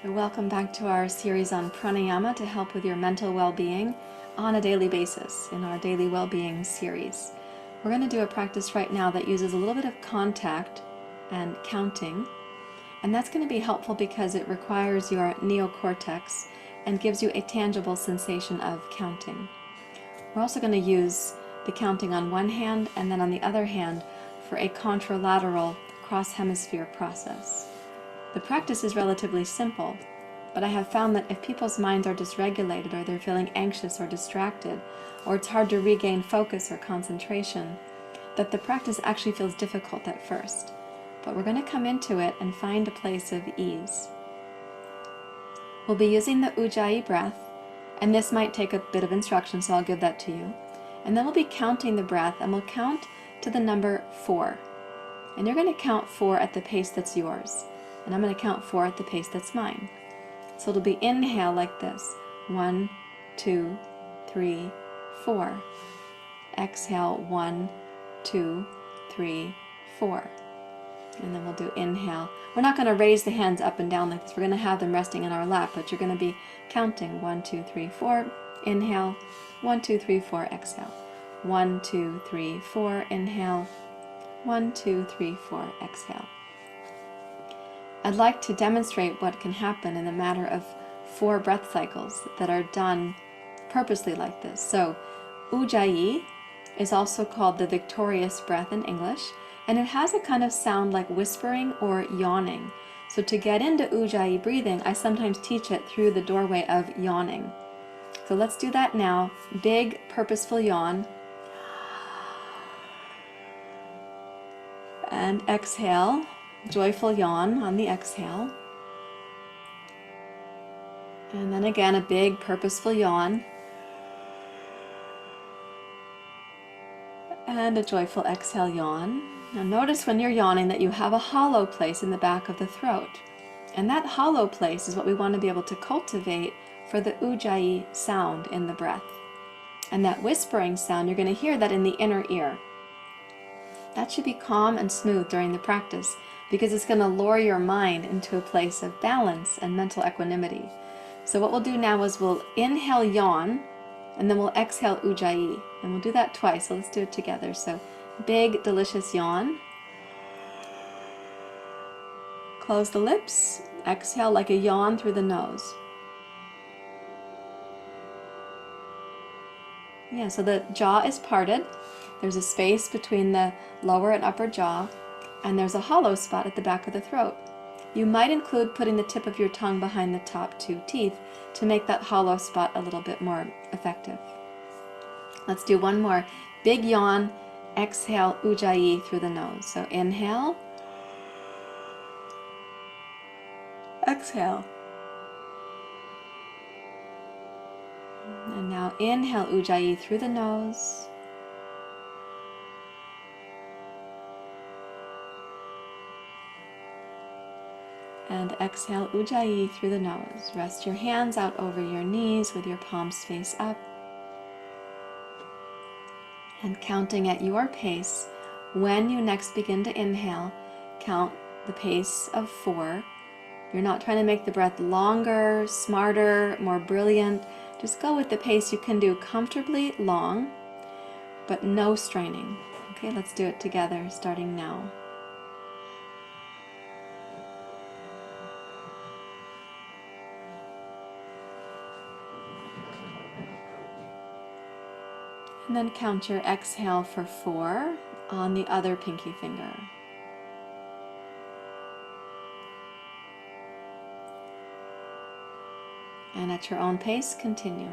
Welcome back to our series on pranayama to help with your mental well-being on a daily basis in our daily well-being series. We're going to do a practice right now that uses a little bit of contact and counting, and that's going to be helpful because it requires your neocortex and gives you a tangible sensation of counting. We're also going to use the counting on one hand and then on the other hand for a contralateral cross-hemisphere process. The practice is relatively simple, but I have found that if people's minds are dysregulated or they're feeling anxious or distracted, or it's hard to regain focus or concentration, that the practice actually feels difficult at first. But we're going to come into it and find a place of ease. We'll be using the Ujjayi breath, and this might take a bit of instruction, so I'll give that to you. And then we'll be counting the breath, and we'll count to the number 4. And you're going to count 4 at the pace that's yours. And I'm going to count 4 at the pace that's mine. So it'll be inhale like this. 1, 2, 3, 4. Exhale 1, 2, 3, 4. And then we'll do inhale. We're not going to raise the hands up and down like this. We're going to have them resting in our lap, but you're going to be counting 1, 2, 3, 4. Inhale. 1, 2, 3, 4. Exhale. 1, 2, 3, 4. Inhale. 1, 2, 3, 4. Exhale. I'd like to demonstrate what can happen in a matter of 4 breath cycles that are done purposely like this. So, Ujjayi is also called the victorious breath in English, and it has a kind of sound like whispering or yawning. So to get into Ujjayi breathing, I sometimes teach it through the doorway of yawning. So let's do that now. Big, purposeful yawn. And exhale. Joyful yawn on the exhale. And then again, a big, purposeful yawn. And a joyful exhale yawn. Now notice when you're yawning that you have a hollow place in the back of the throat. And that hollow place is what we want to be able to cultivate for the Ujjayi sound in the breath. And that whispering sound, you're going to hear that in the inner ear. That should be calm and smooth during the practice, because it's going to lure your mind into a place of balance and mental equanimity. So what we'll do now is we'll inhale yawn, and then we'll exhale Ujjayi. And we'll do that twice, so let's do it together. So big, delicious yawn. Close the lips. Exhale like a yawn through the nose. Yeah, so the jaw is parted. There's a space between the lower and upper jaw, and there's a hollow spot at the back of the throat. You might include putting the tip of your tongue behind the top 2 teeth to make that hollow spot a little bit more effective. Let's do one more. Big yawn, exhale Ujjayi through the nose. So inhale, exhale. And now inhale Ujjayi through the nose. And exhale Ujjayi through the nose. Rest your hands out over your knees with your palms face up. And counting at your pace, when you next begin to inhale, count the pace of 4. You're not trying to make the breath longer, smarter, more brilliant. Just go with the pace you can do comfortably long, but no straining. Okay, let's do it together, starting now. And then count your exhale for 4 on the other pinky finger. And at your own pace, continue.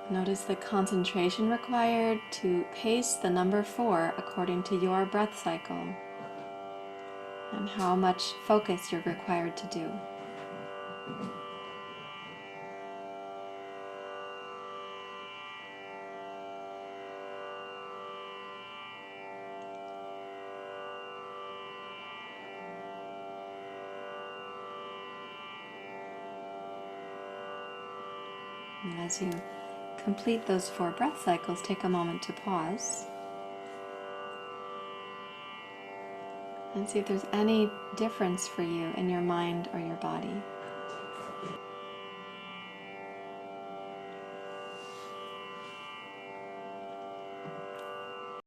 Notice the concentration required to pace the number 4 according to your breath cycle, and how much focus you're required to do. And as you complete those 4 breath cycles, take a moment to pause and see if there's any difference for you in your mind or your body.